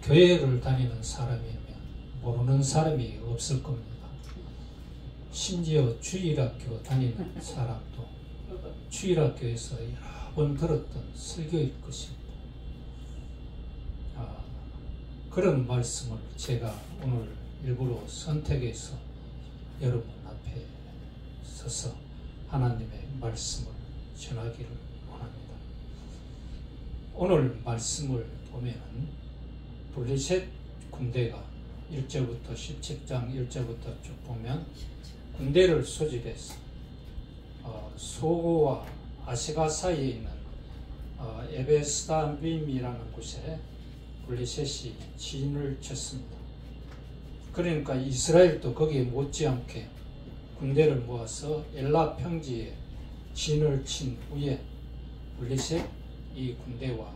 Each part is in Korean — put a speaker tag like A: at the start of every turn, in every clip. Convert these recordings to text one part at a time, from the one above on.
A: 교회를 다니는 사람이면 모르는 사람이 없을 겁니다. 심지어 주일학교 다니는 사람도 주일학교에서 여러 번 들었던 설교일 것입니다. 그런 말씀을 제가 오늘 일부러 선택해서 여러분 앞에 서서 하나님의 말씀을 전하기를 원합니다. 오늘 말씀을 보면 블레셋 군대가 1절부터 17장 1절부터 쭉 보면 군대를 소집해서 소고와 아세가 사이에 있는 에베스다빔이라는 곳에 블레셋이 진을 쳤습니다. 그러니까 이스라엘도 거기에 못지않게 군대를 모아서 엘라 평지에 진을 친 후에 블레셋 이 군대와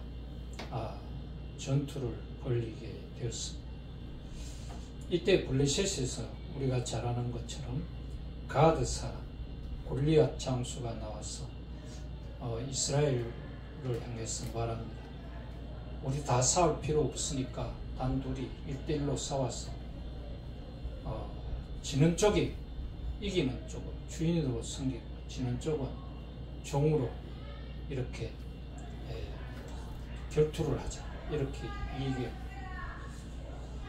A: 전투를 벌이게 되었습니다. 이때 블레셋에서 우리가 잘 아는 것처럼 가드 사람 골리앗 장수가 나와서 이스라엘을 향해서 말합니다. 우리 다 싸울 필요 없으니까 단둘이 1대1로 싸워서 지는 쪽이 이기는 쪽을 주인으로 섬기고 지는 쪽은 종으로 이렇게 결투를 하자, 이렇게 얘기해요.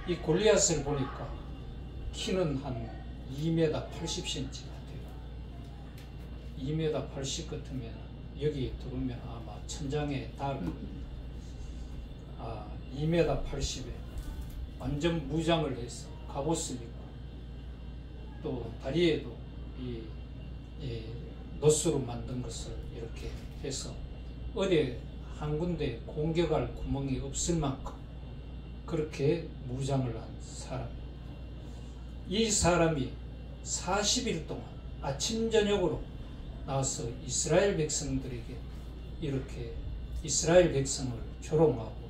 A: 이 골리앗을 보니까 키는 한 2m 80cm 같아요. 2m 80 같으면 여기 들어오면 아마 천장에 닿을 겁니다. 2m 80에 완전 무장을 해서 갑옷을 입고 또 다리에도 이 노스로 만든 것을 이렇게 해서 어디 한 군데 공격할 구멍이 없을 만큼 그렇게 무장을 한 사람입니다. 이 사람이 40일 동안 아침 저녁으로 나와서 이스라엘 백성들에게 이렇게 이스라엘 백성을 조롱하고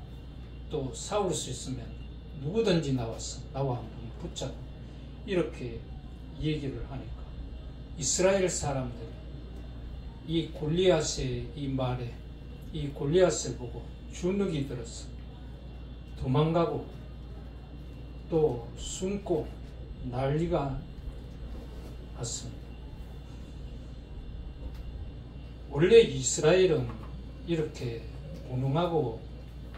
A: 또 싸울 수 있으면 누구든지 나와서 나와 한번 붙자고 이렇게 얘기를 하니까 이스라엘 사람들이 이 골리앗의 이 말에 이 골리앗을 보고 주눅이 들어서 도망가고 또 숨고 난리가 났습니다. 원래 이스라엘은 이렇게 무능하고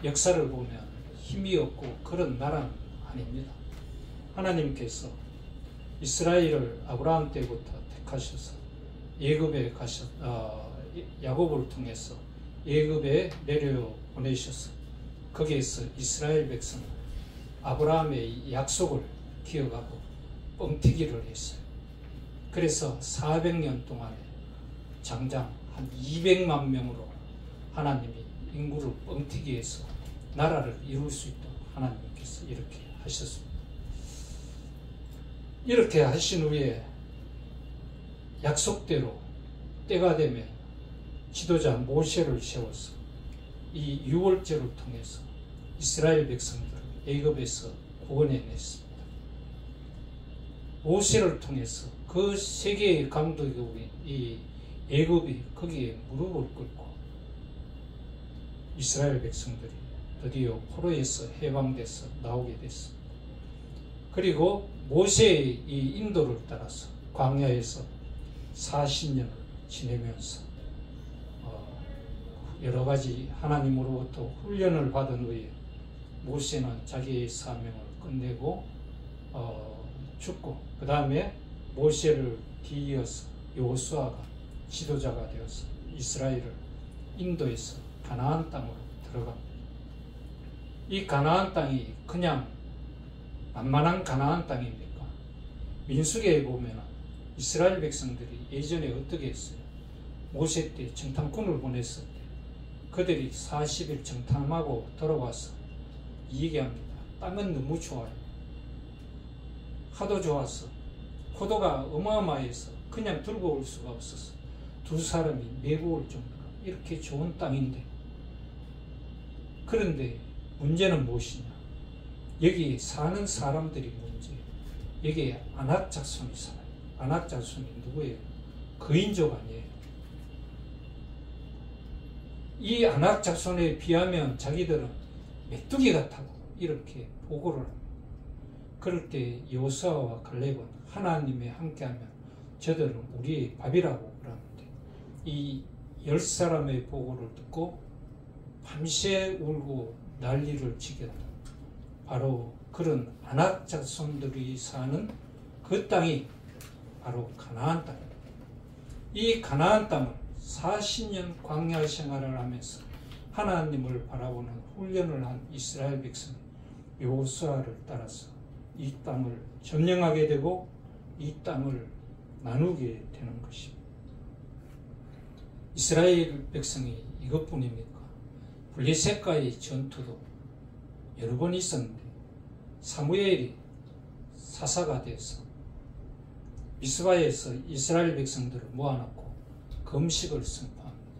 A: 역사를 보면 힘이 없고 그런 나라는 아닙니다. 하나님께서 이스라엘을 아브라함 때부터 택하셔서 애굽에 야곱을 통해서 애굽에 내려보내셔서 거기에서 이스라엘 백성은 아브라함의 약속을 기억하고 뻥튀기를 했어요. 그래서 400년 동안에 장장 한 200만 명으로 하나님이 인구를 뻥튀기해서 나라를 이룰 수 있도록 하나님께서 이렇게 하셨습니다. 이렇게 하신 후에 약속대로 때가 되면 지도자 모세를 세워서 이 유월절을 통해서 이스라엘 백성들을 애굽에서 구원해냈습니다. 모세를 통해서 그 세계의 강도국인 이 애굽이 거기에 무릎을 꿇고 이스라엘 백성들이 드디어 포로에서 해방돼서 나오게 됐습니다. 그리고 모세의 이 인도를 따라서 광야에서 40년을 지내면서 여러 가지 하나님으로부터 훈련을 받은 후에 모세는 자기의 사명을 끝내고 죽고 그 다음에 모세를 뒤이어서 여호수아가 지도자가 되어서 이스라엘을 인도에서 가나안 땅으로 들어갑니다. 이 가나안 땅이 그냥 만만한 가나안 땅입니까? 민수기에 보면 이스라엘 백성들이 예전에 어떻게 했어요? 모세 때 정탐꾼을 보냈을 때 그들이 40일 정탐하고 돌아와서 얘기합니다. 땅은 너무 좋아요. 하도 좋아서 포도가 어마어마해서 그냥 들고 올 수가 없었어. 두 사람이 메고 올 정도로 이렇게 좋은 땅인데, 그런데 문제는 무엇이냐? 여기 사는 사람들이 문제예요. 여기에 아낙 자손이 살아요. 아낙 자손이 누구예요? 거인족 아니에요. 이 아낙 자손에 비하면 자기들은 메뚜기 같다고 이렇게 보고를 합니다. 그럴 때 여호수아와 갈렙은 하나님이 함께하면 저들은 우리의 밥이라고 그러는데, 이 10사람의 보고를 듣고 밤새 울고 난리를 지겼다. 바로 그런 아낙 자손들이 사는 그 땅이 바로 가나안 땅입니다. 이 가나안 땅은 40년 광야 생활을 하면서 하나님을 바라보는 훈련을 한 이스라엘 백성이 여호수아를 따라서 이 땅을 점령하게 되고 이 땅을 나누게 되는 것입니다. 이스라엘 백성이 이것뿐입니까? 블레셋과의 전투도 여러 번 있었는데 사무엘이 사사가 돼서 미스바에서 이스라엘 백성들을 모아놓고 금식을 선포합니다.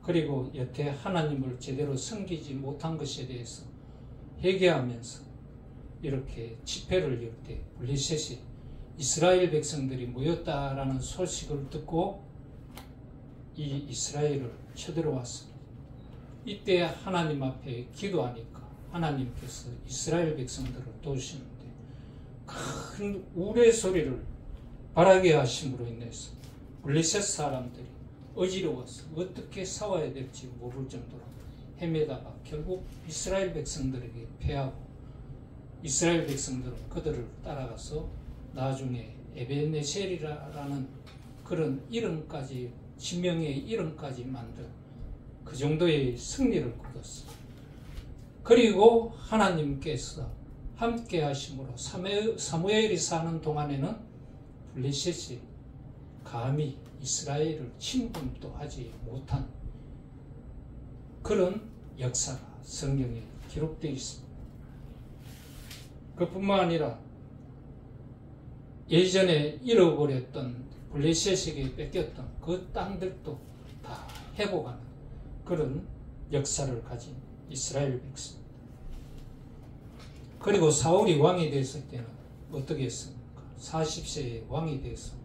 A: 그리고 여태 하나님을 제대로 섬기지 못한 것에 대해서 회개하면서 이렇게 집회를 열 때 블레셋이 이스라엘 백성들이 모였다라는 소식을 듣고 이 이스라엘을 쳐들어왔습니다. 이때 하나님 앞에 기도하니까 하나님께서 이스라엘 백성들을 도우시는데 큰 우레소리를 바라게 하심으로 인해서 블레셋 사람들이 어지러워서 어떻게 싸워야 될지 모를 정도로 헤매다가 결국 이스라엘 백성들에게 패하고, 이스라엘 백성들은 그들을 따라가서 나중에 에벤네셀이라는 그런 이름까지, 지명의 이름까지 만든 그 정도의 승리를 거뒀습니다. 그리고 하나님께서 함께 하심으로 사무엘이 사는 동안에는 블레셋이 감히 이스라엘을 침범도 하지 못한 그런 역사가 성경에 기록되어 있습니다. 그뿐만 아니라 예전에 잃어버렸던 블레셋에게 뺏겼던 그 땅들도 다 회복하는 그런 역사를 가진 이스라엘 백성. 그리고 사울이 왕이 됐을 때는 어떻게 했습니까? 40세의 왕이 돼서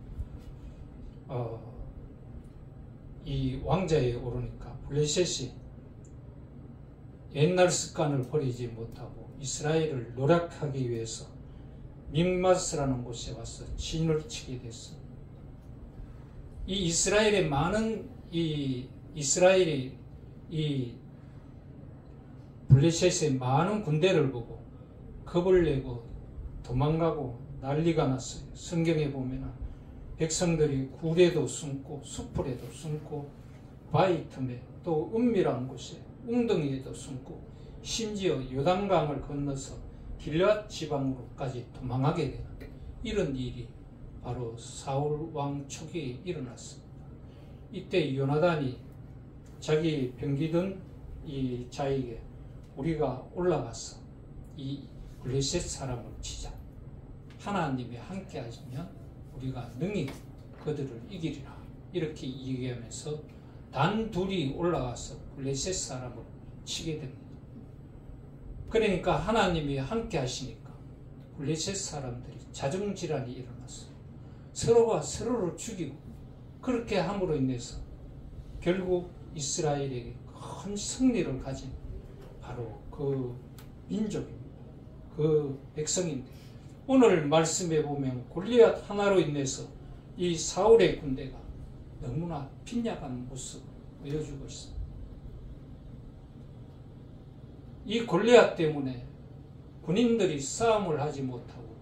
A: 이 왕자에 오르니까 블레셋이 옛날 습관을 버리지 못하고 이스라엘을 노력하기 위해서 믹마스라는 곳에 와서 진을 치게 됐어. 이 이스라엘의 많은 이스라엘이 이 블레셋의 많은 군대를 보고 겁을 내고 도망가고 난리가 났어요. 성경에 보면은 백성들이 굴에도 숨고 수풀에도 숨고 바위 틈에 또 은밀한 곳에 웅덩이에도 숨고 심지어 요단강을 건너서 길앗 지방으로까지 도망하게 되는 이런 일이 바로 사울 왕 초기에 일어났습니다. 이때 요나단이 자기 병기던 이 자에게 우리가 올라가서 이 블레셋 사람을 치자. 하나님이 함께 하시면 우리가 능히 그들을 이기리라. 이렇게 얘기하면서 단 둘이 올라가서 블레셋 사람을 치게 됩니다. 그러니까 하나님이 함께 하시니까 블레셋 사람들이 자정질환이 일어났어요. 서로가 서로를 죽이고 그렇게 함으로 인해서 결국 이스라엘에게 큰 승리를 가진 바로 그 민족입니다. 그 백성인데 오늘 말씀에 보면 골리앗 하나로 인해서 이 사울의 군대가 너무나 빈약한 모습을 보여주고 있습니다. 이 골리앗 때문에 군인들이 싸움을 하지 못하고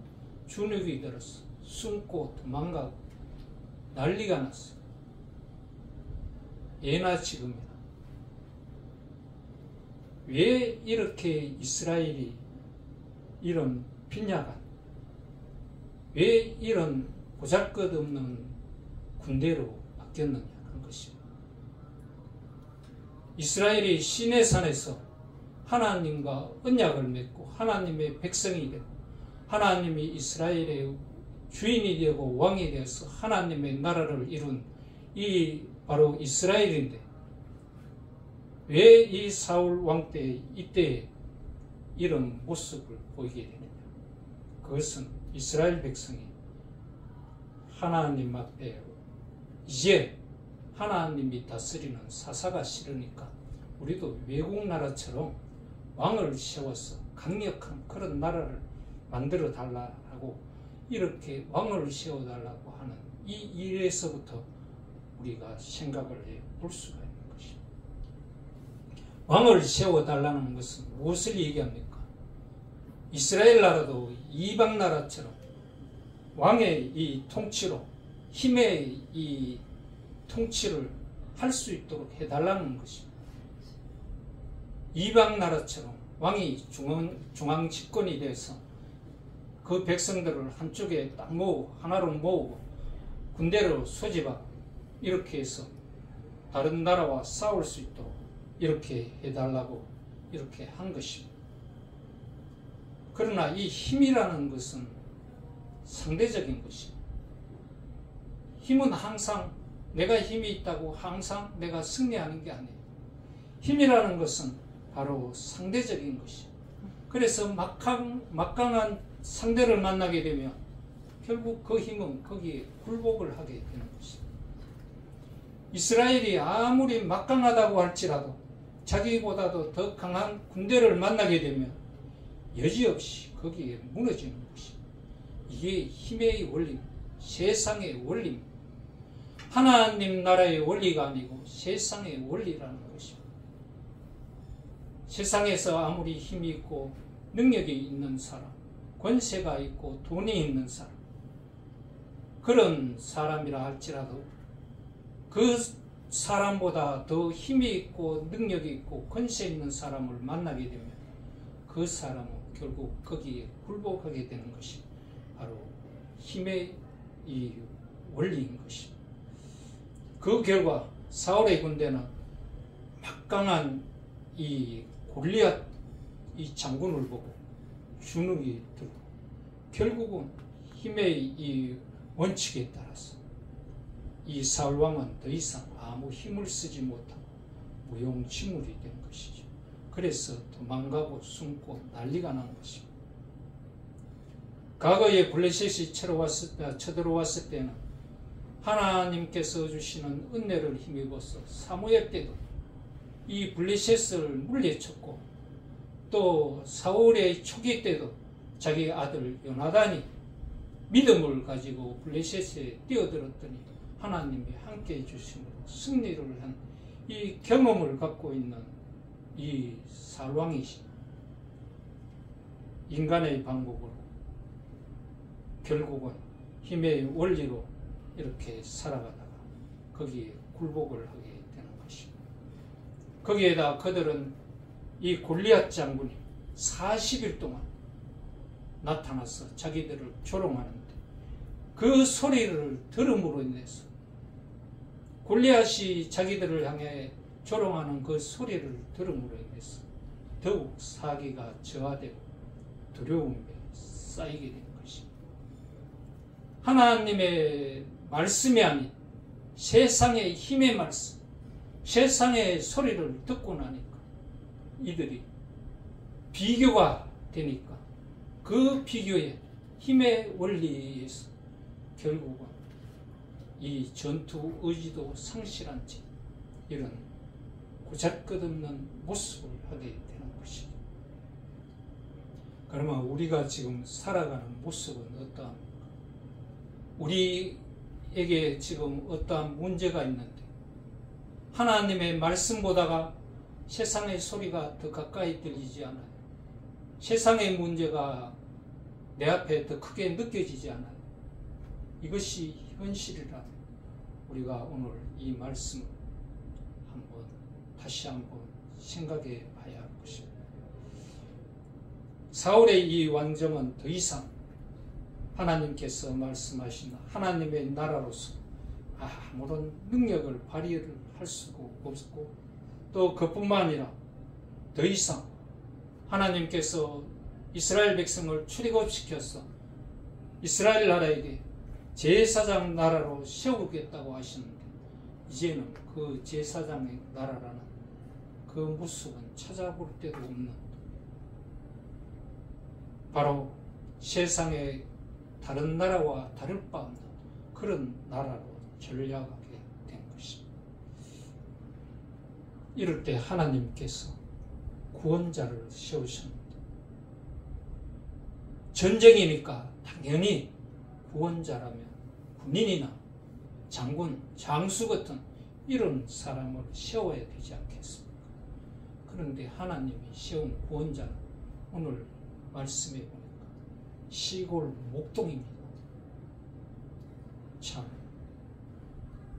A: 주눅이 들었어. 숨고 도망가고 난리가 났어. 예나 지금이나. 왜 이렇게 이스라엘이 이런 빈약한, 왜 이런 보잘것없는 군대로 바뀌었느냐 하는 것입니다. 이스라엘이 시내산에서 하나님과 언약을 맺고 하나님의 백성이 되고 하나님이 이스라엘의 주인이 되고 왕이 되어서 하나님의 나라를 이룬 이 바로 이스라엘인데 왜 이 사울 왕 때 이때 이런 모습을 보이게 되느냐. 그것은 이스라엘 백성이 하나님 앞에 이제 하나님이 다스리는 사사가 싫으니까 우리도 외국 나라처럼 왕을 세워서 강력한 그런 나라를 만들어 달라고 이렇게 왕을 세워달라고 하는 이 일에서부터 우리가 생각을 해볼 수가 있는 것입니다. 왕을 세워달라는 것은 무엇을 얘기합니까? 이스라엘 나라도 이방 나라처럼 왕의 이 통치로 힘의 이 통치를 할 수 있도록 해달라는 것입니다. 이방 나라처럼 왕이 중앙 집권이 돼서 그 백성들을 한쪽에 딱 모으고 하나로 모으고 군대로 소집하고 이렇게 해서 다른 나라와 싸울 수 있도록 이렇게 해달라고 이렇게 한 것입니다. 그러나 이 힘이라는 것은 상대적인 것입니다. 힘은 항상 내가 힘이 있다고 항상 내가 승리하는 게 아니에요. 힘이라는 것은 바로 상대적인 것이에요. 그래서 막강한 상대를 만나게 되면 결국 그 힘은 거기에 굴복을 하게 되는 것입니다. 이스라엘이 아무리 막강하다고 할지라도 자기보다도 더 강한 군대를 만나게 되면 여지없이 거기에 무너지는 것입니다. 이게 힘의 원리, 세상의 원리입니다. 하나님 나라의 원리가 아니고 세상의 원리라는 것입니다. 세상에서 아무리 힘이 있고 능력이 있는 사람, 권세가 있고 돈이 있는 사람, 그런 사람이라 할지라도 그 사람보다 더 힘이 있고 능력이 있고 권세 있는 사람을 만나게 되면 그 사람은 결국 거기에 굴복하게 되는 것이 바로 힘의 이 원리인 것입니다. 그 결과 사울의 군대는 막강한 이 골리앗 이 장군을 보고 주눅이 들고 결국은 힘의 이 원칙에 따라서 이 사울 왕은 더 이상 아무 힘을 쓰지 못하고 무용지물이 된 것이죠. 그래서 도망가고 숨고 난리가 난 것입니다. 과거에 블레셋이 쳐들어왔을 때는 하나님께서 주시는 은혜를 힘입어서 사무엘 때도 이 블레셋을 물리쳤고 또 사울의 초기 때도 자기 아들 요나단이 믿음을 가지고 블레셋에 뛰어들었더니 하나님이 함께 해주심으로 승리를 한 이 경험을 갖고 있는 이 사울왕이시 인간의 방법으로 결국은 힘의 원리로 이렇게 살아가다가 거기에 굴복을 하게 되는 것입니다. 거기에다 그들은 이 골리앗 장군이 40일 동안 나타나서 자기들을 조롱하는데 그 소리를 들음으로 인해서 골리앗이 자기들을 향해 조롱하는 그 소리를 들음으로 인해서 더욱 사기가 저하되고 두려움에 쌓이게 된 것입니다. 하나님의 말씀이 아닌 세상의 힘의 말씀, 세상의 소리를 듣고 나니까 이들이 비교가 되니까 그 비교의 힘의 원리에서 결국은 이 전투 의지도 상실한 채 이런 보잘것없는 모습을 하게 되는 것이죠. 그러면 우리가 지금 살아가는 모습은 어떠합니까? 우리에게 지금 어떠한 문제가 있는데 하나님의 말씀보다가 세상의 소리가 더 가까이 들리지 않아요. 세상의 문제가 내 앞에 더 크게 느껴지지 않아요. 이것이 현실이라 우리가 오늘 이 말씀을 다시 한번 생각해 봐야 할 것입니다. 사울의 이 왕정은 더 이상 하나님께서 말씀하신 하나님의 나라로서 아무런 능력을 발휘를 할 수가 없고 또 그뿐만 아니라 더 이상 하나님께서 이스라엘 백성을 출애굽시켜서 이스라엘 나라에게 제사장 나라로 세우겠다고 하시는데 이제는 그 제사장의 나라라는 그 모습은 찾아볼 데도 없는 바로 세상의 다른 나라와 다를 바 없는 그런 나라로 전락하게 된 것입니다. 이럴 때 하나님께서 구원자를 세우셨는데 전쟁이니까 당연히 구원자라면 군인이나 장군, 장수 같은 이런 사람을 세워야 되지 않겠습니까? 그런데 하나님이 세운 구원자는 오늘 말씀해 보니까 시골 목동입니다. 참,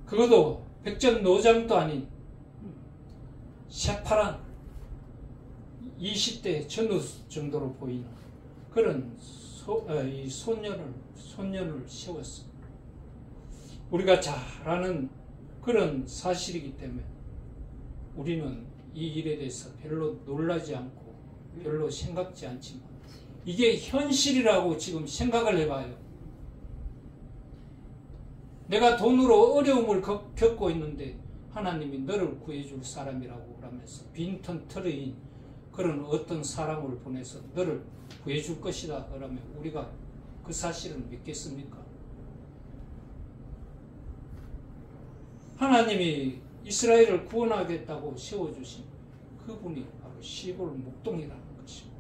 A: 그것도 백전노장도 아닌 새파란 20대 전후 정도로 보이는 그런 소년을 세웠습니다. 우리가 잘 아는 그런 사실이기 때문에 우리는 이 일에 대해서 별로 놀라지 않고 별로 생각지 않지만 이게 현실이라고 지금 생각을 해봐요. 내가 돈으로 어려움을 겪고 있는데 하나님이 너를 구해줄 사람이라고 그러면서 빈턴 트레인 그런 어떤 사람을 보내서 너를 구해줄 것이다 그러면 우리가 그 사실을 믿겠습니까? 하나님이 이스라엘을 구원하겠다고 세워주신 그분이 바로 시골 목동이라는 것입니다.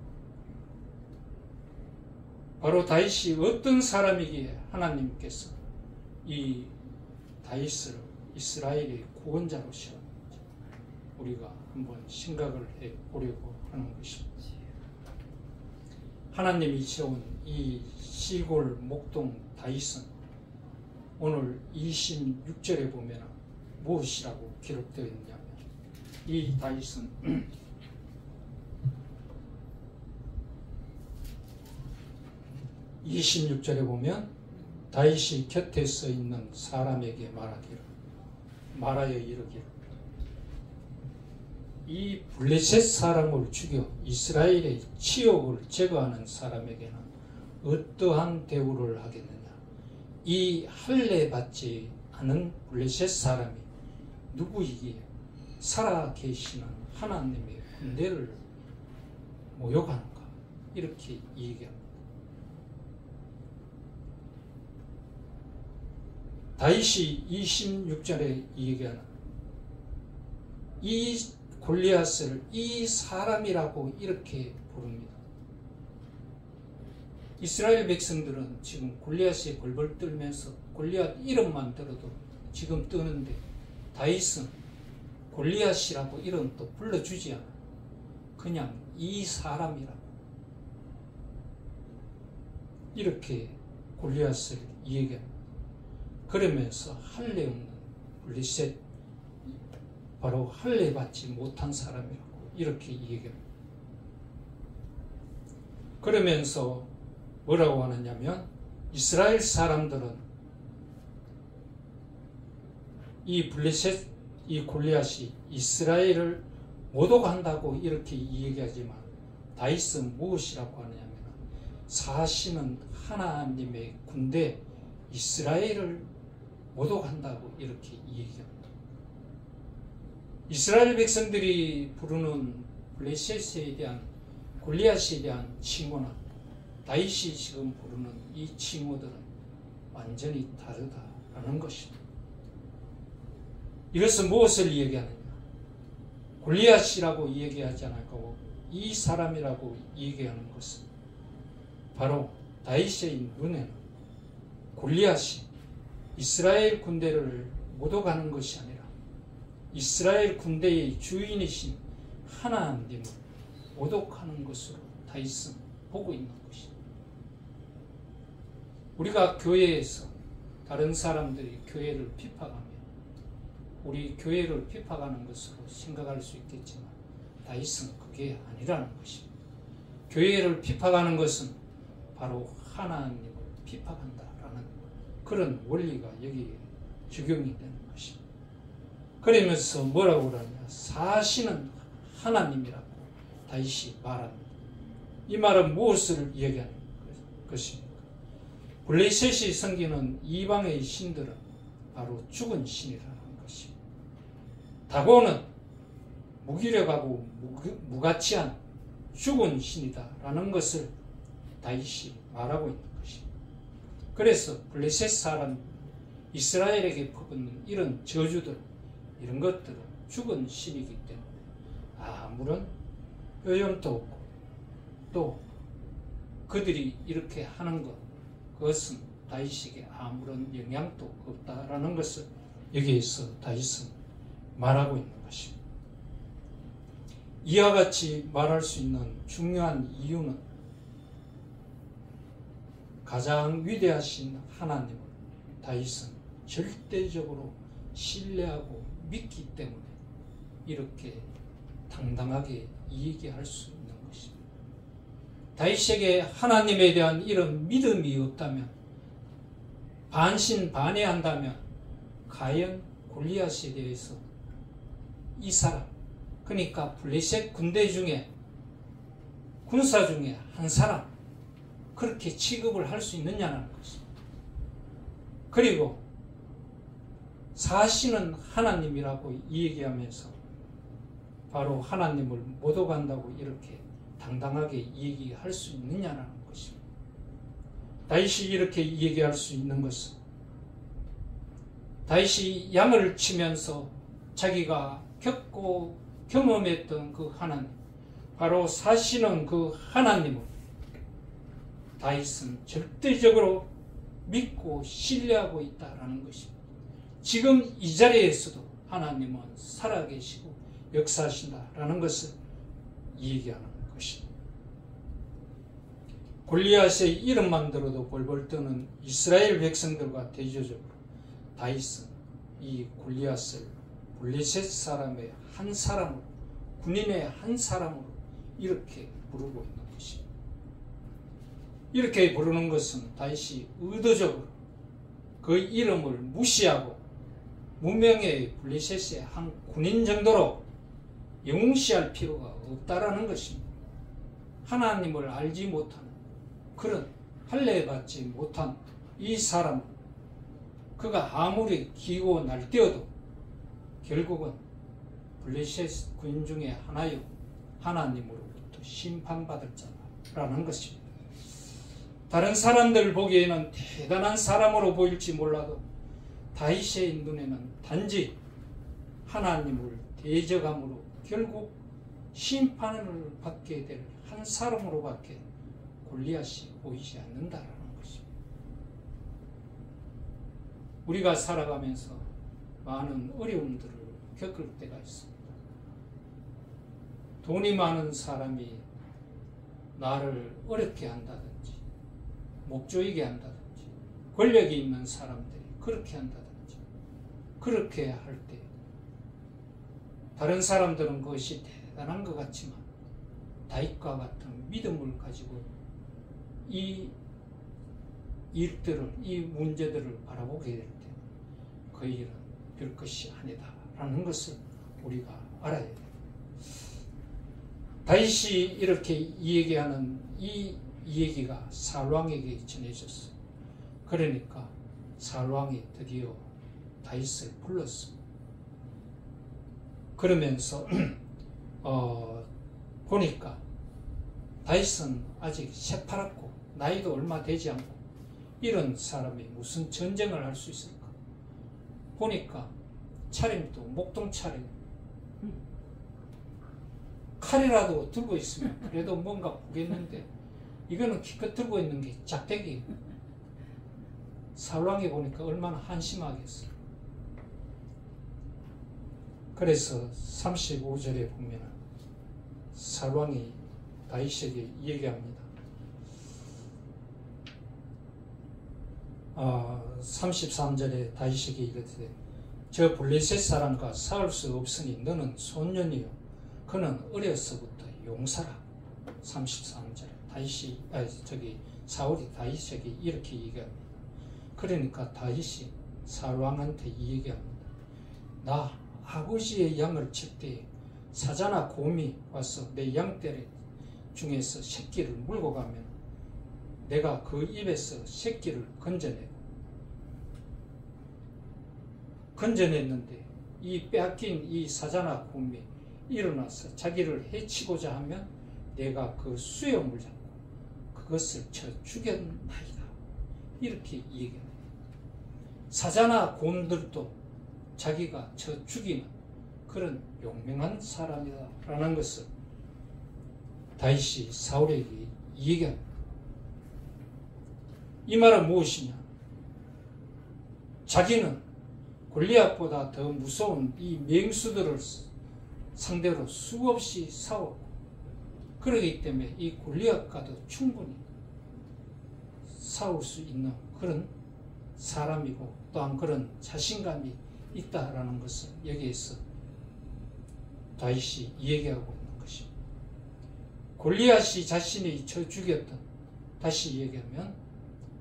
A: 바로 다윗이 어떤 사람이기에 하나님께서 이 다윗을 이스라엘의 구원자로 세웠는지 우리가 한번 생각을 해보려고 하는 것입니다. 하나님이 세운 이 시골 목동 다윗은 오늘 26절에 보면 무엇이라고 기록되어 있냐면 이 다윗은 26절에 보면 다윗이 곁에 서 있는 사람에게 말하여 이르기를 이 블레셋 사람을 죽여 이스라엘의 치욕을 제거하는 사람에게는 어떠한 대우를 하겠느냐. 이 할례 받지 않은 블레셋 사람이 누구이기에 살아계시는 하나님의 군대를 모욕하는가. 이렇게 얘기합니다. 다윗이 26절에 얘기하는 이 골리앗을 이 사람이라고 이렇게 부릅니다. 이스라엘 백성들은 지금 골리앗이 벌벌 떨면서 골리앗 이름만 들어도 지금 뜨는데 다윗은 골리앗이라고 이름도 불러주지 않아요. 그냥 이 사람이라고 이렇게 골리앗을 얘기합니다. 그러면서 할례 없는 블레셋 바로 할례 받지 못한 사람이라고 이렇게 얘기합니다. 그러면서 뭐라고 하느냐면 이스라엘 사람들은 이 블레셋 이 골리앗이 이스라엘을 모독한다고 이렇게 얘기하지만 다윗은 무엇이라고 하느냐면 사시는 하나님의 군대 이스라엘을 모독한다고 이렇게 얘기합니다. 이스라엘 백성들이 부르는 블레셋에 대한 골리앗에 대한 칭호나 다윗이 지금 부르는 이 칭호들은 완전히 다르다라는 것입니다. 이것은 무엇을 얘기하느냐? 골리앗이라고 얘기하지 않고 이 사람이라고 얘기하는 것은 바로 다윗의 눈에는 골리앗이 이스라엘 군대를 모독하는 것이 아니라 이스라엘 군대의 주인이신 하나님을 모독하는 것으로 다윗은 보고 있는 것입니다. 우리가 교회에서 다른 사람들이 교회를 비판하며 우리 교회를 비판하는 것으로 생각할 수 있겠지만 다윗은 그게 아니라는 것입니다. 교회를 비판하는 것은 바로 하나님을 비판한다라는 그런 원리가 여기에 적용이 되는 것입니다. 그러면서 뭐라고 그러냐? 사시는 하나님이라고 다윗이 말합니다. 이 말은 무엇을 얘기하는 것입니까? 블레셋이 섬기는 이방의 신들은 바로 죽은 신이라는 것입니다. 다고는 무기력하고 무가치한 죽은 신이다라는 것을 다윗이 말하고 있는 것입니다. 그래서 블레셋 사람 이스라엘에게 퍼붓는 이런 저주들 이런 것들은 죽은 신이기 때문에 아무런 효용도 없고 또 그들이 이렇게 하는 것, 그것은 다윗에게 아무런 영향도 없다라는 것을 여기에서 다윗은 말하고 있는 것입니다. 이와 같이 말할 수 있는 중요한 이유는 가장 위대하신 하나님을 다윗은 절대적으로 신뢰하고 믿기 때문에 이렇게 당당하게 얘기할 수 있는 것입니다. 다윗에게 하나님에 대한 이런 믿음이 없다면, 반신반의한다면 과연 골리앗에 대해서 이 사람, 그러니까 블레셋 군대 중에, 군사 중에 한 사람, 그렇게 취급을 할 수 있느냐는 것입니다. 그리고 사시는 하나님이라고 얘기하면서 바로 하나님을 모독한다고 이렇게 당당하게 얘기할 수 있느냐는 것입니다. 다윗이 이렇게 얘기할 수 있는 것은 다윗이 양을 치면서 자기가 겪고 경험했던 그 하나님, 바로 사시는 그 하나님을 다윗은 절대적으로 믿고 신뢰하고 있다는 것입니다. 지금 이 자리에서도 하나님은 살아계시고 역사하신다라는 것을 얘기하는 것입니다. 골리앗의 이름만 들어도 벌벌 떠는 이스라엘 백성들과 대조적으로 다윗은 이 골리앗을 블레셋 사람의 한 사람으로, 군인의 한 사람으로 이렇게 부르고 있는 것입니다. 이렇게 부르는 것은 다윗이 의도적으로 그 이름을 무시하고 무명의 블레셋의 한 군인 정도로 영웅시할 필요가 없다라는 것입니다. 하나님을 알지 못하는, 그런 할례받지 못한 이 사람은 그가 아무리 기고 날뛰어도 결국은 블레셋 군인 중에 하나요 하나님으로부터 심판받을 자라는 것입니다. 다른 사람들 보기에는 대단한 사람으로 보일지 몰라도 다윗의 눈에는 단지 하나님을 대적함으로 결국 심판을 받게 될 한 사람으로밖에 골리앗이 보이지 않는다라는 것입니다. 우리가 살아가면서 많은 어려움들을 겪을 때가 있습니다. 돈이 많은 사람이 나를 어렵게 한다든지, 목조이게 한다든지, 권력이 있는 사람들이 그렇게 한다든지, 그렇게 할 때 다른 사람들은 그것이 대단한 것 같지만 다윗과 같은 믿음을 가지고 이 일들을, 이 문제들을 바라보게 될 때 그 일은 별것이 아니다라는 것을 우리가 알아야 됩니다. 다윗이 이렇게 얘기하는 이 얘기가 사울왕에게 전해졌어요. 그러니까 사울왕이 드디어 다윗을 불렀습니다. 그러면서 보니까 다윗은 아직 새파랗고 나이도 얼마 되지 않고 이런 사람이 무슨 전쟁을 할 수 있을까? 보니까 차림도 목동 차림, 칼이라도 들고 있으면 그래도 뭔가 보겠는데 이거는 기껏 들고 있는 게 작대기. 사울왕이 보니까 얼마나 한심하겠어요. 그래서 35절에 보면 사울왕이 다윗에게 얘기합니다. 33절에 다윗에게 이르되 저 블레셋 사람과 싸울 수 없으니 너는 소년이요 그는 어려서부터 용사라. 33절에 사울이 다윗에게 이렇게 얘기합니다. 그러니까 다윗이 사울왕한테 이 얘기합니다. 나 아버지의 양을 칠 때 사자나 곰이 와서 내 양떼 중에서 새끼를 물고 가면 내가 그 입에서 새끼를 건져냈는데 이 빼앗긴 이 사자나 곰이 일어나서 자기를 해치고자 하면 내가 그 수염을 잡고 그것을 쳐 죽였나이다. 이렇게 얘기합니다. 사자나 곰들도 자기가 쳐 죽이는 그런 용맹한 사람이다라는 것을 다윗이 사울에게 얘기합니다. 이 말은 무엇이냐? 자기는 골리앗보다 더 무서운 이 맹수들을 상대로 수없이 싸웠고, 그러기 때문에 이 골리앗과도 충분히 싸울 수 있는 그런 사람이고, 또한 그런 자신감이 있다라는 것을 여기에서 다윗이 얘기하고 있는 것입니다. 골리앗이 자신이 쳐 죽였던, 다시 얘기하면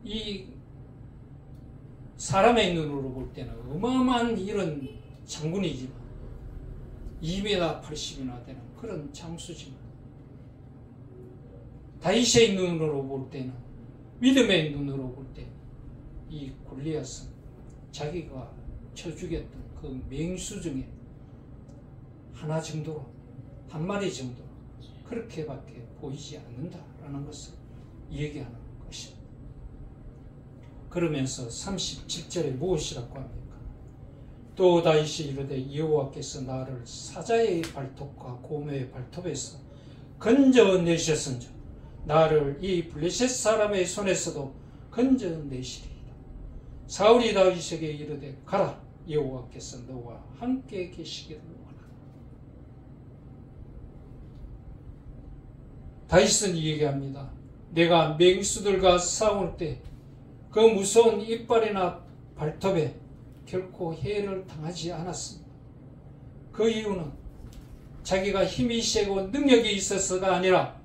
A: 이 사람의 눈으로 볼 때는 어마어마한 이런 장군이지만 2m 80이나 되는 그런 장수지만, 다윗의 눈으로 볼 때는, 믿음의 눈으로 볼 때 이 골리앗은 자기가 쳐 죽였던 그 맹수 중에 하나 정도로, 한 마리 정도로 그렇게밖에 보이지 않는다라는 것을 얘기하는 것입니다. 그러면서 37절에 무엇이라고 합니까? 또 다윗이 이르되 여호와께서 나를 사자의 발톱과 곰의 발톱에서 건져내셨은즉 나를 이 블레셋 사람의 손에서도 건져내시리이다. 사울이 다윗에게 이르되 가라, 여호와께서 너와 함께 계시기를 원하노라. 다윗은 얘기합니다. 내가 맹수들과 싸울 때 그 무서운 이빨이나 발톱에 결코 해를 당하지 않았습니다. 그 이유는 자기가 힘이 세고 능력이 있어서가 아니라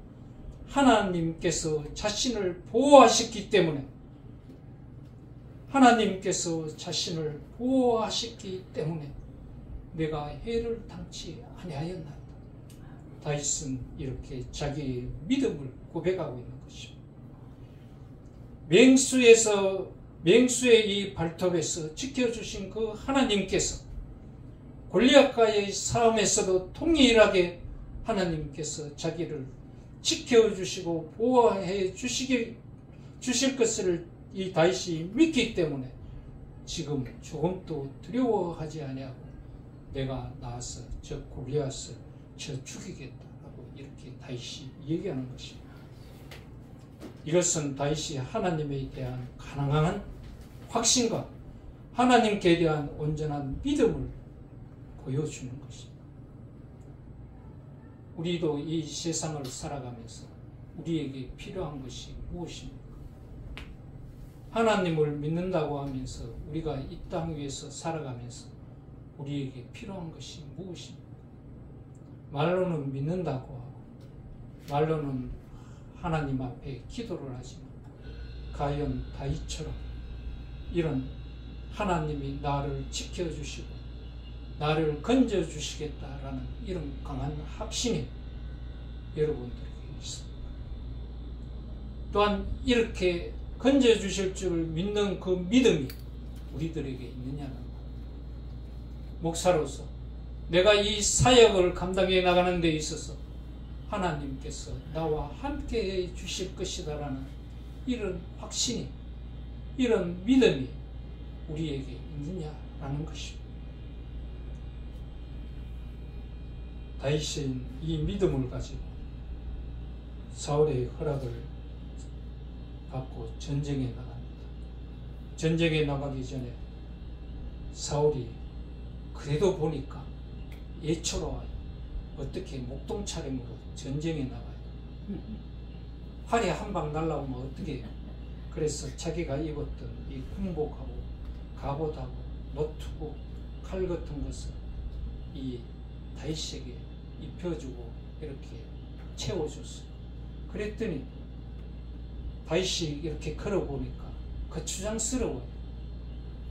A: 하나님께서 자신을 보호하셨기 때문에, 하나님께서 자신을 보호하셨기 때문에 내가 해를 당치 아니하였나이다. 다윗은 이렇게 자기의 믿음을 고백하고 있는 것입니다. 맹수의 이 발톱에서 지켜주신 그 하나님께서 골리앗과의 싸움에서도 동일하게 하나님께서 자기를 지켜주시고 보호해 주실 것을 이 다윗이 믿기 때문에 지금 조금도 두려워하지 아니하고 내가 나와서 저 골리앗을 쳐 죽이겠다라고 이렇게 다윗이 얘기하는 것입니다. 이것은 다윗이 하나님에 대한 강한 확신과 하나님께 대한 온전한 믿음을 보여주는 것입니다. 우리도 이 세상을 살아가면서 우리에게 필요한 것이 무엇입니까? 하나님을 믿는다고 하면서 우리가 이 땅 위에서 살아가면서 우리에게 필요한 것이 무엇입니까? 말로는 믿는다고 하고 말로는 하나님 앞에 기도를 하지만 과연 다윗처럼 이런 하나님이 나를 지켜주시고 나를 건져주시겠다라는 이런 강한 확신이 여러분들에게 있습니다. 또한 이렇게 건져주실 줄 믿는 그 믿음이 우리들에게 있느냐는 것. 목사로서 내가 이 사역을 감당해 나가는 데 있어서 하나님께서 나와 함께 해 주실 것이다라는 이런 확신이, 이런 믿음이 우리에게 있느냐라는 것입니다. 다윗은 이 믿음을 가지고 사울의 허락을 받고 전쟁에 나갑니다. 전쟁에 나가기 전에 사울이 그래도 보니까 예초로워요. 어떻게 목동차림으로 전쟁에 나가요. 활이 한 방 날라오면 어떻게 해요. 그래서 자기가 입었던 이 군복하고 갑옷하고 노트고 칼 같은 것을 이 다윗에게 입혀주고 이렇게 채워줬어요. 그랬더니 다윗이 이렇게 걸어보니까 거추장스러워요.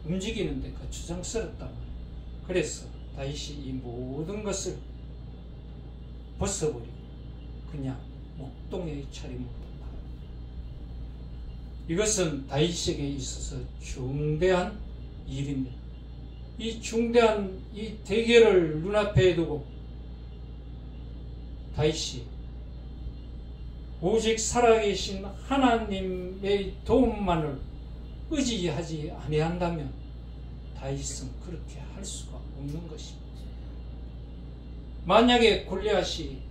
A: 움직이는데 거추장스럽단 말이에요. 그래서 다윗이 이 모든 것을 벗어버리고 그냥 목동의 차림으로 나가요. 이것은 다윗에게 있어서 중대한 일입니다. 이 중대한 이 대결을 눈앞에 두고 다윗이 오직 살아계신 하나님의 도움만을 의지하지 아니한다면 다윗은 그렇게 할 수가 없는 것입니다. 만약에 골리앗이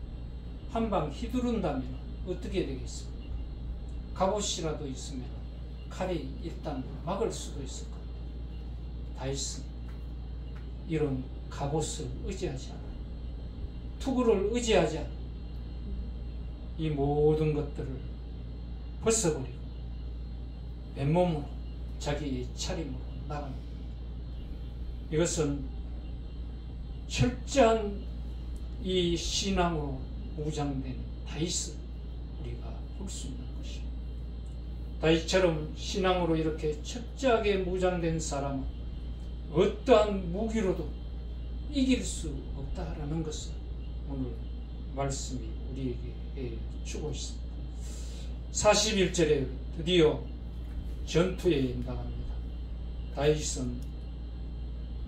A: 한 방 휘두른다면 어떻게 되겠습니까? 갑옷이라도 있으면 칼이 일단 막을 수도 있을 겁니다. 다윗은 이런 갑옷을 의지하지 않아요. 투구를 의지하지 않아요. 이 모든 것들을 벗어버리고 맨몸으로 자기의 차림으로 나갑니다. 이것은 철저한 이 신앙으로 무장된 다윗을 우리가 볼 수 있는 것입니다. 다윗처럼 신앙으로 이렇게 철저하게 무장된 사람은 어떠한 무기로도 이길 수 없다라는 것을 오늘 말씀이 우리에게 주고 있습니다. 41절에 드디어 전투에 나갑니다. 다윗은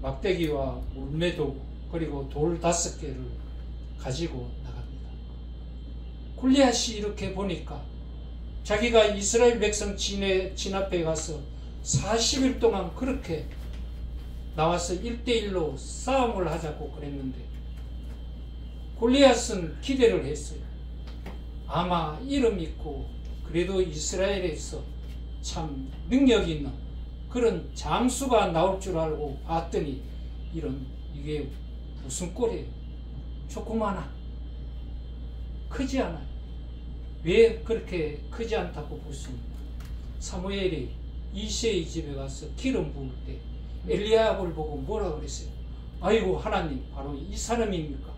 A: 막대기와 물매도구 그리고 돌 5개를 가지고 나갑니다. 골리앗이 이렇게 보니까 자기가 이스라엘 백성 진 앞에 가서 40일 동안 그렇게 나와서 1대1로 싸움을 하자고 그랬는데 골리앗은 기대를 했어요. 아마 이름 있고 그래도 이스라엘에서 참 능력 있는 그런 장수가 나올 줄 알고 봤더니 이게 무슨 꼴이에요? 조그마나 크지 않아요. 왜 그렇게 크지 않다고 보십니까? 사무엘이 이새의 집에 가서 기름 부을 때 엘리야를 보고 뭐라 그랬어요? 아이고 하나님 바로 이 사람입니까?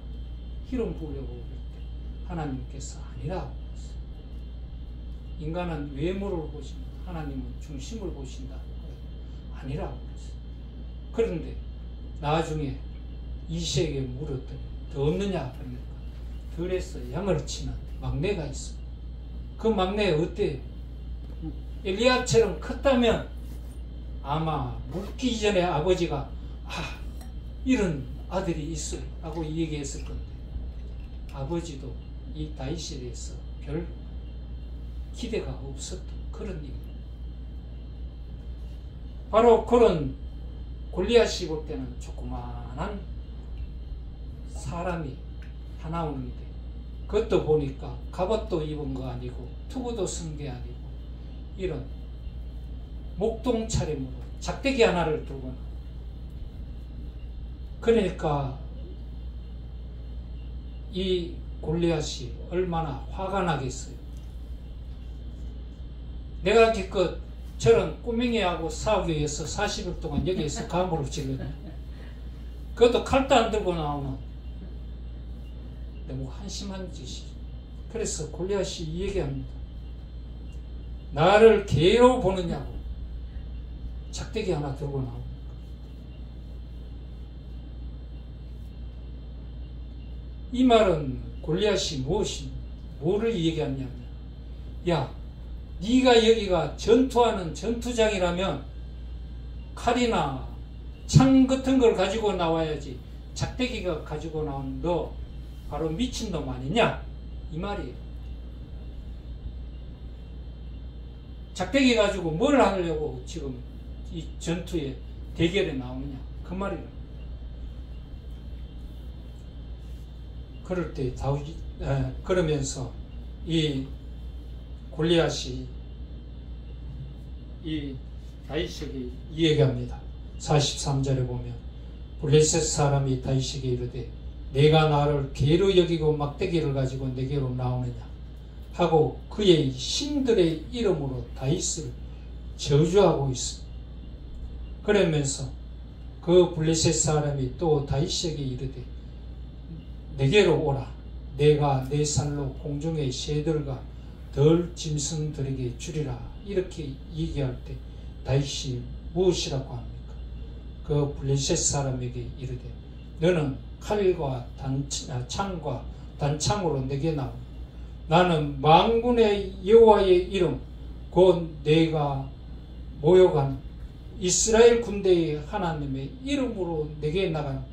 A: 기름 부으려고 그럴 때 하나님께서 아니라고 그랬어요. 인간은 외모를 보십니다. 하나님은 중심을 보신다고 아니라고 그랬어요. 그런데 나중에 이새에게 물었더니 더 없느냐 그러니까 들에서 양을 치는 막내가 있어. 그 막내 어때요? 엘리야처럼 컸다면 아마 묻기 전에 아버지가 이런 아들이 있어요 하고 얘기했을 건데 아버지도 이 다윗에 대해서 별 기대가 없었던 그런 일입니다. 바로 그런 골리앗이 볼 때는 조그만한 사람이 하나 오는데 그것도 보니까 갑옷도 입은 거 아니고 투구도 쓴 게 아니고 이런 목동 차림으로 작대기 하나를 들고 나. 그러니까 이 골리앗이 얼마나 화가 나겠어요. 내가 기껏 저런 꼬맹이하고 싸우기 위해서 40일 동안 여기에서 감으로 지르네. 그것도 칼도 안 들고 나오면 너무 한심한 짓이죠. 그래서 골리앗이 이 얘기합니다. 나를 개로 보느냐고 작대기 하나 들고 나옵니다. 이 말은 골리앗이 뭐를 얘기하냐면 야 네가 여기가 전투하는 전투장이라면 칼이나 창 같은 걸 가지고 나와야지 작대기가 가지고 나온 너 바로 미친놈 아니냐 이 말이에요. 작대기 가지고 뭘 하려고 지금 이 전투에 대결에 나오느냐 그 말이에요. 그럴 때 그러면서 이 골리앗이 이 다윗에게 이 얘기합니다. 43절에 보면 블레셋 사람이 다윗에게 이르되 내가 나를 개로 여기고 막대기를 가지고 내게로 나오느냐 하고 그의 신들의 이름으로 다윗을 저주하고 있습니다. 그러면서 그 블레셋 사람이 또 다윗에게 이르되 내게로 오라 내가 내 살로 공중의 새들과 덜 짐승들에게 주리라 이렇게 얘기할 때 다윗이 무엇이라고 합니까? 그 블레셋 사람에게 이르되 너는 칼과 창과 단창으로 내게 나오라 나는 만군의 여호와의 이름 곧 내가 모욕한 이스라엘 군대의 하나님의 이름으로 내게 나간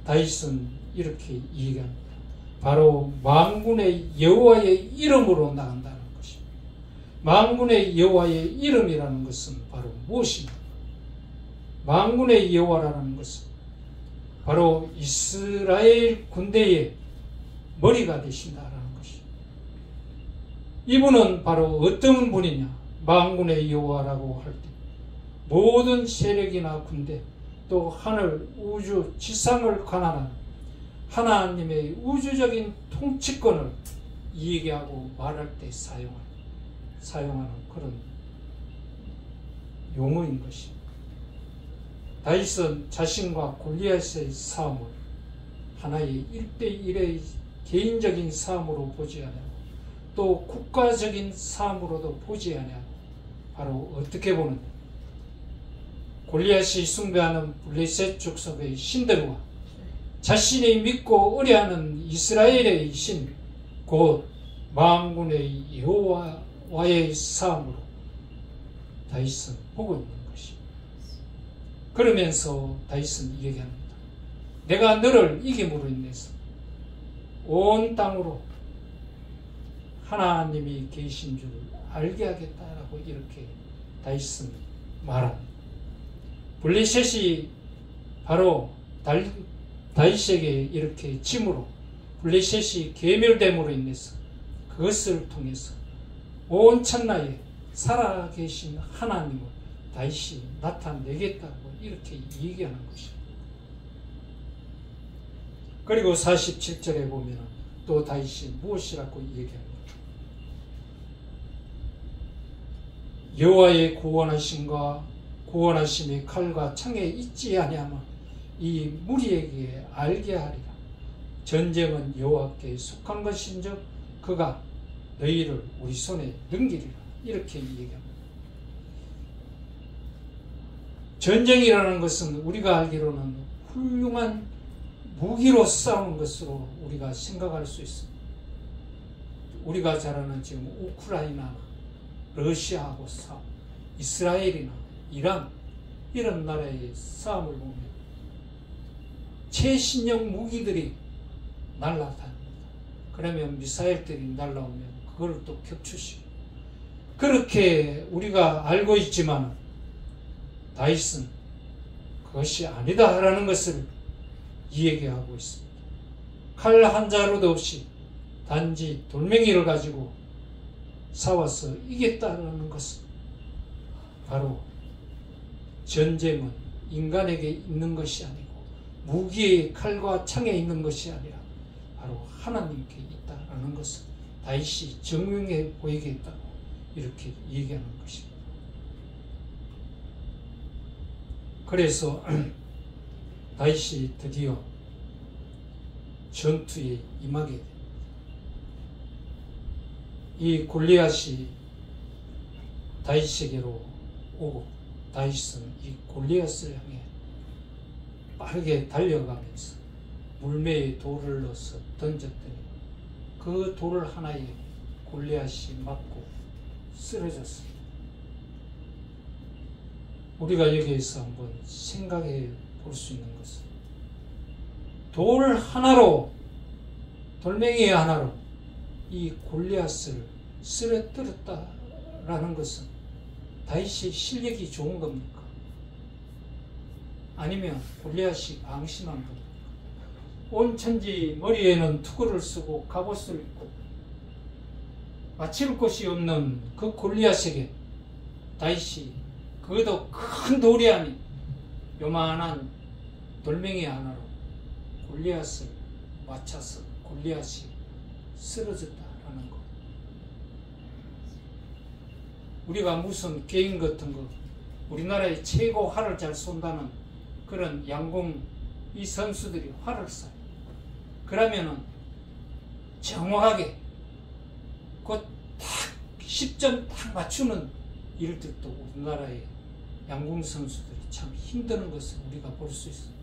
A: 다윗은 이렇게 얘기합니다. 바로 만군의 여호와의 이름으로 나간다는 것입니다. 만군의 여호와의 이름이라는 것은 바로 무엇입니까? 만군의 여호와라는 것은 바로 이스라엘 군대의 머리가 되신다라는 것입니다. 이분은 바로 어떤 분이냐? 만군의 여호와라고 할 때 모든 세력이나 군대 또 하늘 우주 지상을 관할하는 하나님의 우주적인 통치권을 얘기하고 말할 때 사용하는 그런 용어인 것입니다. 다윗은 자신과 골리앗의 싸움을 하나의 1대1의 개인적인 싸움으로 보지 않냐고 또 국가적인 싸움으로도 보지 않냐고 바로 어떻게 보느냐. 골리앗이 숭배하는 블레셋 족속의 신들과 자신이 믿고 의뢰하는 이스라엘의 신 곧 만군의 여호와와의 싸움으로 다윗은 보고 있는 것입니다. 그러면서 다윗은 얘기합니다. 내가 너를 이김으로 인해서 온 땅으로 하나님이 계신 줄 알게 하겠다라고 이렇게 다윗은 말합니다. 블레셋이 바로 다윗에게 이렇게 짐으로 블레셋이 계멸됨으로 인해서 그것을 통해서 온 천하에 살아계신 하나님을 다윗이 나타내겠다고 이렇게 얘기하는 것입니다. 그리고 47절에 보면 또 다윗이 무엇이라고 얘기합니다. 여호와의 구원하심과 구원하심이 칼과 창에 있지 아니하면 이 무리에게 알게 하리라. 전쟁은 여호와께 속한 것인즉 그가 너희를 우리 손에 넘기리라. 이렇게 얘기합니다. 전쟁이라는 것은 우리가 알기로는 훌륭한 무기로 싸우는 것으로 우리가 생각할 수 있습니다. 우리가 잘 아는 지금 우크라이나, 러시아하고 싸움, 이스라엘이나 이란 이런 나라의 싸움을 보면 최신형 무기들이 날아다닙니다. 그러면 미사일들이 날아오면 그걸 또 격추시고 그렇게 우리가 알고 있지만 다윗은 그것이 아니다라는 것을 이야기하고 있습니다. 칼 한 자루도 없이 단지 돌멩이를 가지고 싸워서 이겼다는 것은 바로 전쟁은 인간에게 있는 것이 아니고 무기의 칼과 창에 있는 것이 아니라 바로 하나님께 있다라는 것을 다윗이 증명해 보이겠다고 이렇게 얘기하는 것입니다. 그래서 다윗이 드디어 전투에 임하게 됩니다. 이 골리앗이 다윗에게로 오고 다윗은 이 골리앗을 향해 빠르게 달려가면서 물매에 돌을 넣어서 던졌더니 그 돌 하나에 골리앗이 맞고 쓰러졌습니다. 우리가 여기에서 한번 생각해 볼 수 있는 것은 돌 하나로 돌멩이 하나로 이 골리앗을 쓰러뜨렸다라는 것은 다윗의 실력이 좋은 겁니까? 아니면 골리앗이 방심한 겁니까? 온 천지 머리에는 투구를 쓰고 갑옷을 입고 맞힐 곳이 없는 그 골리앗에게 다윗이 그것도 큰 돌이 아닌 요만한 돌멩이 하나로 골리앗을 맞춰서 골리앗이 쓰러졌다라는 것. 우리가 무슨 게임 같은 거 우리나라의 최고 활을 잘 쏜다는 그런 양궁 이 선수들이 활을 쏴요. 그러면은 정확하게 그 딱 10점 딱 맞추는 일들도 우리나라의 양궁 선수들이 참 힘드는 것을 우리가 볼 수 있어요.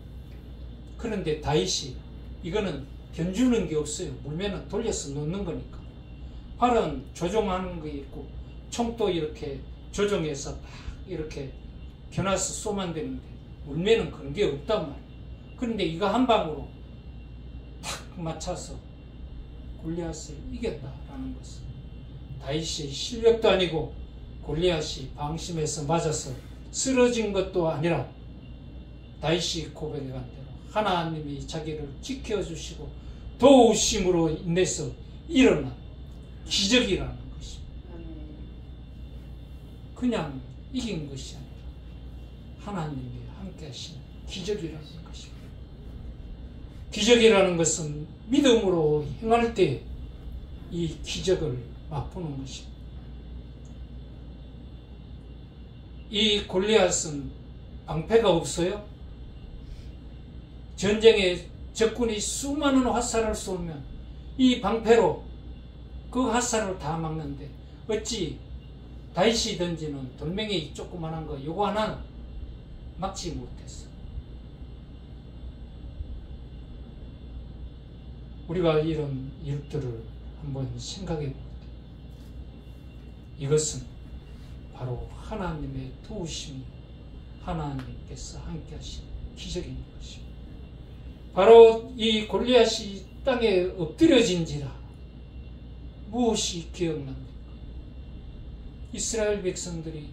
A: 그런데 다윗이 이거는 견주는 게 없어요. 물면은 돌려서 놓는 거니까. 활은 조종하는 게 있고 총도 이렇게 조종해서 딱 이렇게 겨눠서 쏘면 되는데 물면은 그런 게 없단 말이에요. 그런데 이거 한 방으로 탁 맞춰서 골리앗을 이겼다라는 것은 다윗의 실력도 아니고 골리앗이 방심해서 맞아서 쓰러진 것도 아니라 다윗이 고백한 대로 하나님이 자기를 지켜주시고 도우심으로 인해서 일어난 기적이라는 것입니다. 그냥 이긴 것이 아니라 하나님이 함께 하시는 기적이라는 것입니다. 기적이라는 것은 믿음으로 행할 때 이 기적을 맛보는 것입니다. 이 골리앗은 방패가 없어요. 전쟁에 적군이 수많은 화살을 쏘면 이 방패로 그 화살을 다 막는데 어찌 다윗이 던지는 돌멩이 조그만한 거 요거 하나 막지 못했어. 우리가 이런 일들을 한번 생각해 볼 때 이것은 바로 하나님의 도우심이 하나님께서 함께 하신 기적인 것입니다. 바로 이 골리앗이 땅에 엎드려진지라 무엇이 기억납니까? 이스라엘 백성들이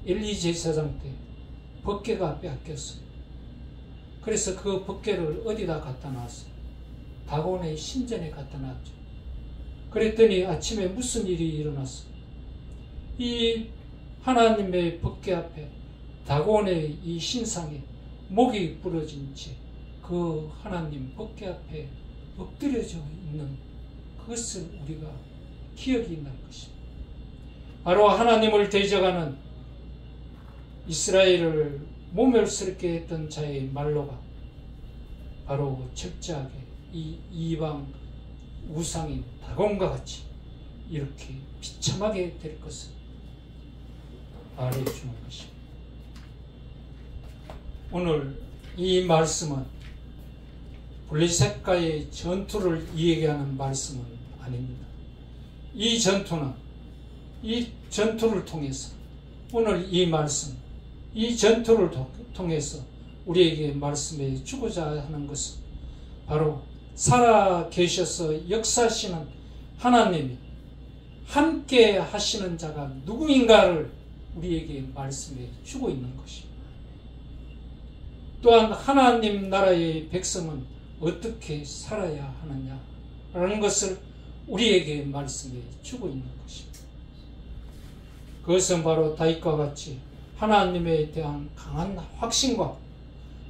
A: 엘리 제사장 때 법궤가 빼앗겼어요. 그래서 그 법궤를 어디다 갖다 놨어요? 다곤의 신전에 갖다 놨죠. 그랬더니 아침에 무슨 일이 일어났어요? 이 하나님의 법궤 앞에 다곤의 이 신상에 목이 부러진 채 그 하나님 법궤 앞에 엎드려져 있는 그것을 우리가 기억이 날 것입니다. 바로 하나님을 대적하는 이스라엘을 모멸스럽게 했던 자의 말로가 바로 철저하게 이 이방 우상인 다곤과 같이 이렇게 비참하게 될 것을 말해주는 것입니다. 오늘 이 말씀은 블레셋과의 전투를 이야기하는 말씀은 아닙니다. 이 전투를 통해서 오늘 이 말씀, 이 전투를 통해서 우리에게 말씀해 주고자 하는 것은 바로 살아 계셔서 역사하시는 하나님이 함께 하시는 자가 누구인가를 우리에게 말씀해 주고 있는 것입니다. 또한 하나님 나라의 백성은 어떻게 살아야 하느냐라는 것을 우리에게 말씀해 주고 있는 것입니다. 그것은 바로 다윗과 같이 하나님에 대한 강한 확신과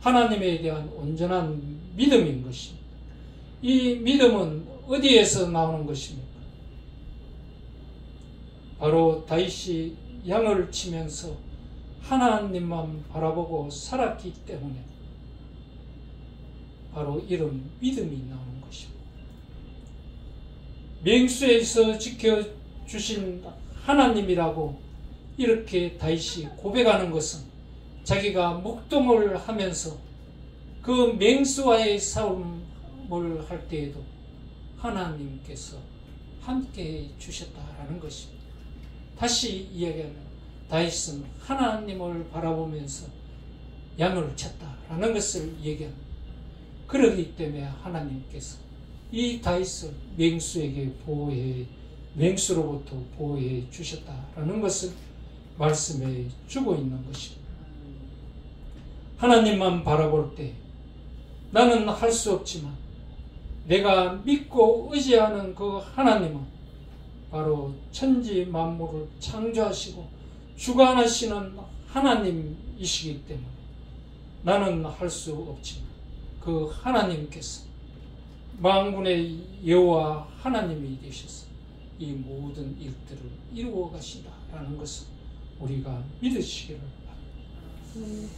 A: 하나님에 대한 온전한 믿음인 것입니다. 이 믿음은 어디에서 나오는 것입니까? 바로 다윗이 양을 치면서 하나님만 바라보고 살았기 때문에 바로 이런 믿음이 나오는 것입니다. 맹수에서 지켜주신 하나님이라고 이렇게 다윗이 고백하는 것은 자기가 목동을 하면서 그 맹수와의 싸움을 할 때에도 하나님께서 함께 주셨다라는 것입니다. 다시 이야기하면 다윗은 하나님을 바라보면서 양을 쳤다라는 것을 얘기합니다. 그러기 때문에 하나님께서 이 다윗을 맹수로부터 보호해 주셨다라는 것을 말씀해 주고 있는 것입니다. 하나님만 바라볼 때 나는 할 수 없지만 내가 믿고 의지하는 그 하나님은 바로 천지 만물을 창조하시고 주관하시는 하나님이시기 때문에 나는 할 수 없지만 그 하나님께서 만군의 여호와 하나님이 되셔서 이 모든 일들을 이루어 가신다라는 것을 우리가 믿으시기를 바랍니다.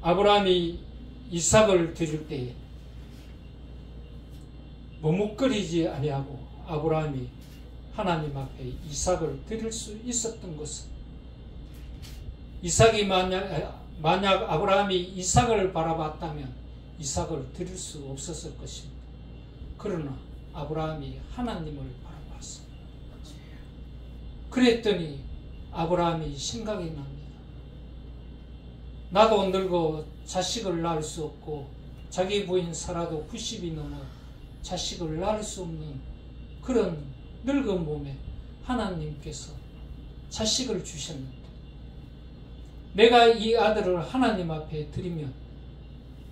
A: 아브라함이 이삭을 드릴 때에 머뭇거리지 아니하고 아브라함이 하나님 앞에 이삭을 드릴 수 있었던 것은 이삭이 만약 아브라함이 이삭을 바라봤다면 이삭을 드릴 수 없었을 것입니다. 그러나 아브라함이 하나님을 바라봤어. 그랬더니 아브라함이 생각이 납니다. 나도 늙어 자식을 낳을 수 없고 자기 부인 사라도 90이 넘어 자식을 낳을 수 없는 그런 늙은 몸에 하나님께서 자식을 주셨는데 내가 이 아들을 하나님 앞에 드리면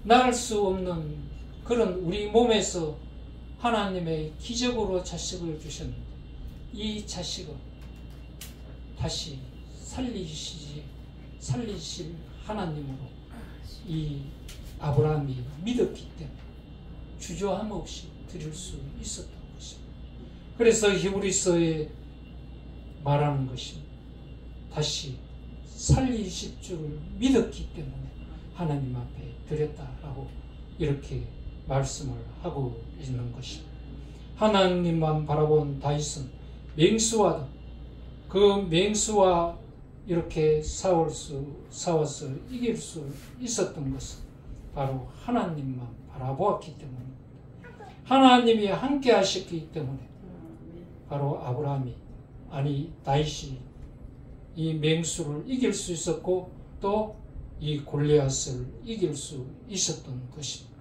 A: 낳을 수 없는 그런 우리 몸에서 하나님의 기적으로 자식을 주셨는데 이 자식을 다시 살리실 하나님으로 이 아브라함이 믿었기 때문에 주저함 없이 드릴 수 있었던 것입니다. 그래서 히브리서에 말하는 것이 다시 살리실 줄을 믿었기 때문에 하나님 앞에 드렸다라고 이렇게 말씀을 하고 있는 것입니다. 하나님만 바라본 다윗은 맹수와 그 맹수와 이렇게 싸워서 이길 수 있었던 것은 바로 하나님만 바라보았기 때문입니다. 하나님이 함께 하셨기 때문에 바로 아브라함이 다윗이 이 맹수를 이길 수 있었고 또 이 골리앗을 이길 수 있었던 것입니다.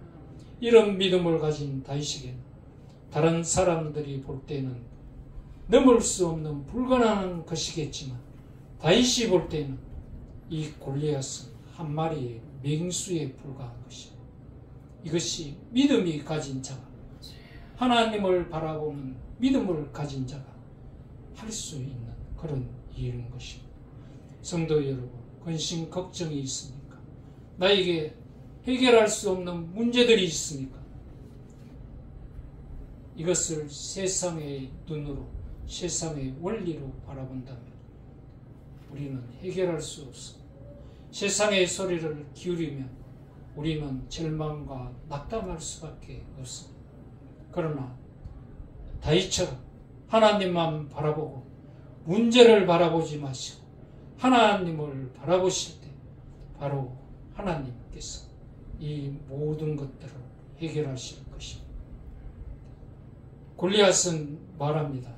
A: 이런 믿음을 가진 다윗에게는 다른 사람들이 볼 때는 넘을 수 없는 불가능한 것이겠지만 다윗이 볼 때는 이 골리앗은 한 마리의 맹수에 불과한 것입니다. 이것이 믿음이 가진 자가, 하나님을 바라보는 믿음을 가진 자가 할 수 있는 그런 일인 것입니다. 성도 여러분, 근심 걱정이 있습니까? 나에게 해결할 수 없는 문제들이 있습니까? 이것을 세상의 눈으로, 세상의 원리로 바라본다면 우리는 해결할 수 없습니다. 세상의 소리를 기울이면 우리는 절망과 낙담할 수밖에 없습니다. 그러나 다윗처럼 하나님만 바라보고 문제를 바라보지 마시고 하나님을 바라보실 때 바로 하나님께서 이 모든 것들을 해결하실 것입니다. 골리앗은 말합니다.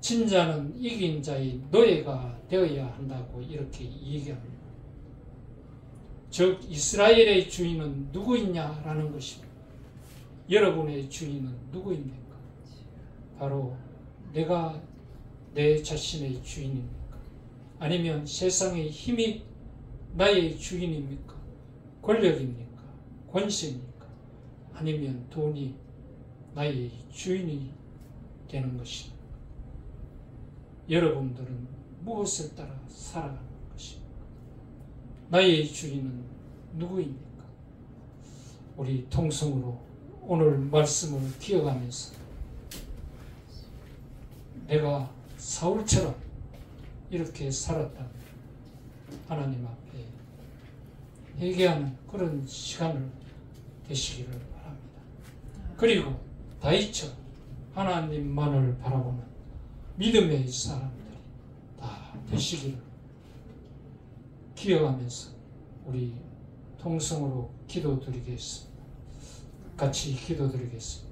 A: 진자는 이긴 자의 노예가 되어야 한다고 이렇게 얘기합니다. 즉 이스라엘의 주인은 누구이냐라는 것입니다. 여러분의 주인은 누구입니까? 바로 내가 내 자신의 주인입니까? 아니면 세상의 힘이 나의 주인입니까? 권력입니까? 권세입니까? 아니면 돈이 나의 주인이 되는 것입니까? 여러분들은 무엇을 따라 살아가는 것입니까? 나의 주인은 누구입니까? 우리 통성으로 오늘 말씀을 기억하면서 내가 사울처럼 이렇게 살았다면 하나님 앞에 회개하는 그런 시간을 되시기를 바랍니다. 그리고 다윗처럼 하나님만을 바라보는 믿음의 사람들이 다 되시기를 기억하면서 우리 통성으로 기도드리겠습니다. 같이 기도드리겠습니다.